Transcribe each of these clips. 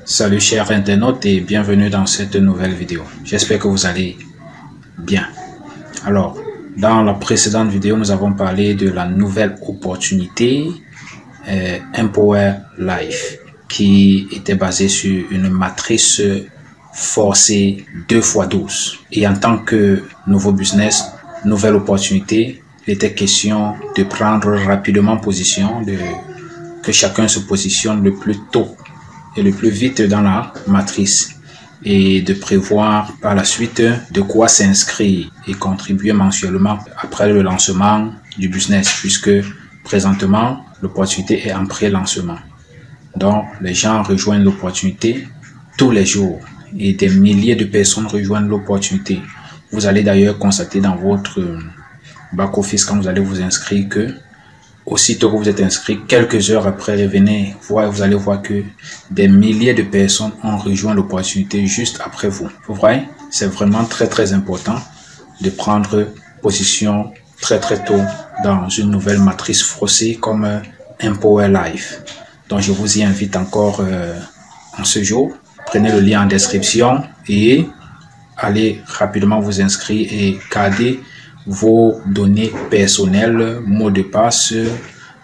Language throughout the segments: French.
Salut chers internautes et bienvenue dans cette nouvelle vidéo. J'espère que vous allez bien. Alors, dans la précédente vidéo, nous avons parlé de la nouvelle opportunité Empower Life qui était basée sur une matrice forcée 2x12. Et en tant que nouveau business, nouvelle opportunité, il était question de prendre rapidement position, que chacun se positionne le plus tôt et le plus vite dans la matrice et de prévoir par la suite de quoi s'inscrire et contribuer mensuellement après le lancement du business, puisque présentement l'opportunité est en pré-lancement. Donc les gens rejoignent l'opportunité tous les jours et des milliers de personnes rejoignent l'opportunité. Vous allez d'ailleurs constater dans votre back-office quand vous allez vous inscrire que aussitôt que vous êtes inscrit, quelques heures après, revenez voir, vous allez voir que des milliers de personnes ont rejoint l'opportunité juste après vous. Vous voyez, c'est vraiment très important de prendre position très tôt dans une nouvelle matrice forcée comme Empower Life. Donc je vous y invite encore en ce jour. Prenez le lien en description et allez rapidement vous inscrire et garder vos données personnelles, mots de passe,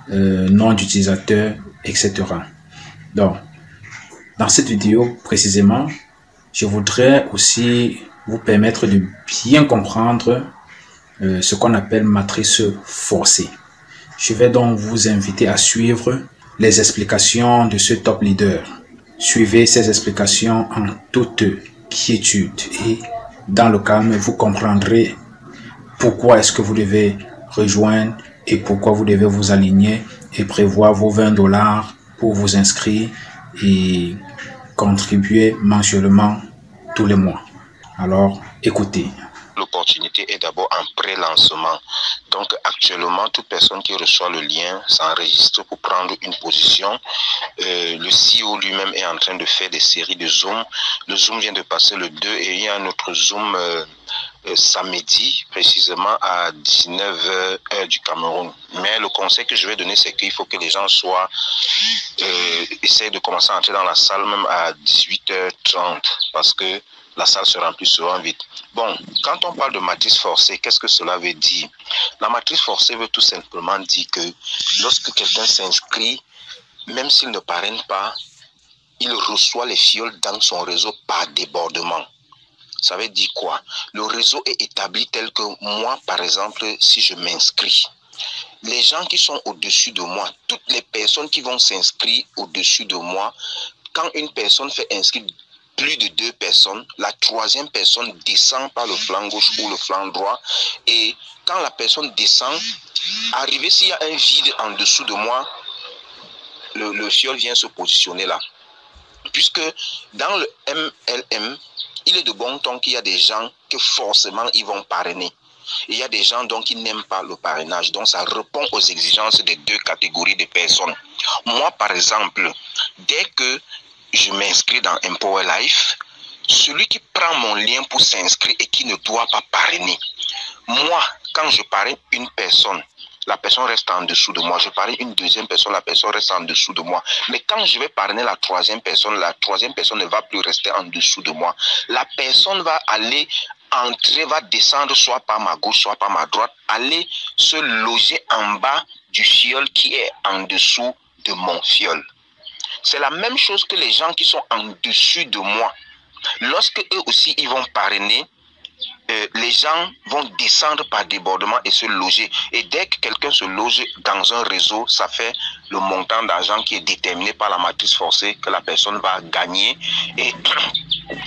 nom d'utilisateur, etc. Donc, dans cette vidéo précisément, je voudrais aussi vous permettre de bien comprendre ce qu'on appelle matrice forcée. Je vais donc vous inviter à suivre les explications de ce top leader. Suivez ces explications en toute quiétude et dans le calme, vous comprendrez pourquoi est-ce que vous devez rejoindre et pourquoi vous devez vous aligner et prévoir vos 20 $ pour vous inscrire et contribuer mensuellement tous les mois. Alors, écoutez. L'opportunité est d'abord en pré-lancement. Donc actuellement, toute personne qui reçoit le lien s'enregistre pour prendre une position. Le CEO lui-même est en train de faire des séries de Zoom. Le Zoom vient de passer le 2 et il y a un autre Zoom samedi, précisément à 19h heure du Cameroun. Mais le conseil que je vais donner, c'est qu'il faut que les gens essayent de commencer à entrer dans la salle même à 18h30 parce que la salle se remplit souvent vite. Bon, quand on parle de matrice forcée, qu'est-ce que cela veut dire? La matrice forcée veut tout simplement dire que lorsque quelqu'un s'inscrit, même s'il ne parraine pas, il reçoit les fioles dans son réseau par débordement. Ça veut dire quoi? Le réseau est établi tel que moi, par exemple, si je m'inscris, les gens qui sont au-dessus de moi, toutes les personnes qui vont s'inscrire au-dessus de moi, quand une personne fait inscrire plus de 2 personnes, la troisième personne descend par le flanc gauche ou le flanc droit. Et quand la personne descend, arrivé s'il y a un vide en dessous de moi, le fiole vient se positionner là. Puisque dans le MLM, il est de bon ton qu'il y a des gens que forcément ils vont parrainer. Il y a des gens donc qui n'aiment pas le parrainage. Donc ça répond aux exigences des deux catégories de personnes. Moi par exemple, dès que je m'inscris dans Empower Life, celui qui prend mon lien pour s'inscrire et qui ne doit pas parrainer, moi, quand je parraine une personne, la personne reste en dessous de moi. Je parraine une deuxième personne, la personne reste en dessous de moi. Mais quand je vais parrainer la troisième personne ne va plus rester en dessous de moi. La personne va aller entrer, va descendre soit par ma gauche, soit par ma droite, aller se loger en bas du fiole qui est en dessous de mon fiole. C'est la même chose que les gens qui sont en dessus de moi. Lorsque eux aussi ils vont parrainer, les gens vont descendre par débordement et se loger. Et dès que quelqu'un se loge dans un réseau, ça fait le montant d'argent qui est déterminé par la matrice forcée que la personne va gagner. Et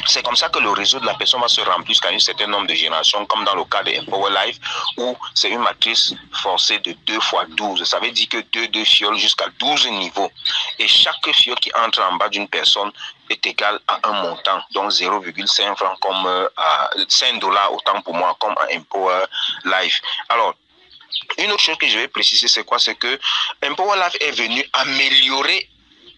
c'est comme ça que le réseau de la personne va se remplir jusqu'à un certain nombre de générations, comme dans le cas de Empower Life, où c'est une matrice forcée de 2x12. Ça veut dire que 2 fioles jusqu'à 12 niveaux. Et chaque fiole qui entre en bas d'une personne est égal à un montant, donc 0,5 francs comme 5 $ autant pour moi, comme un Empower Life. Alors, une autre chose que je vais préciser, c'est quoi? C'est que Empower Life est venu améliorer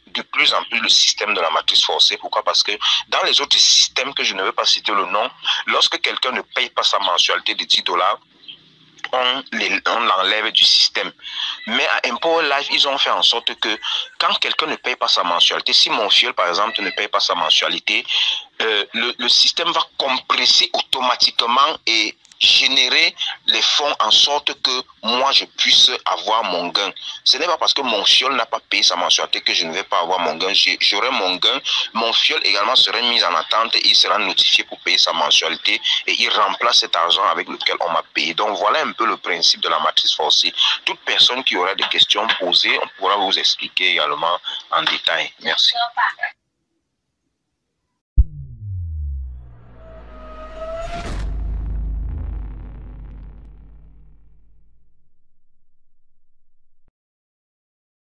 de plus en plus le système de la matrice forcée. Pourquoi? Parce que dans les autres systèmes que je ne vais pas citer le nom, lorsque quelqu'un ne paye pas sa mensualité de 10 $, on l'enlève du système. Mais à Empower Life, ils ont fait en sorte que quand quelqu'un ne paye pas sa mensualité, si mon filleul, par exemple, ne paye pas sa mensualité, le système va compresser automatiquement et générer les fonds en sorte que moi je puisse avoir mon gain. Ce n'est pas parce que mon fiole n'a pas payé sa mensualité que je ne vais pas avoir mon gain. J'aurai mon gain. Mon fiole également serait mis en attente et il sera notifié pour payer sa mensualité et il remplace cet argent avec lequel on m'a payé. Donc voilà un peu le principe de la matrice forcée. Toute personne qui aura des questions posées, on pourra vous expliquer également en détail. Merci.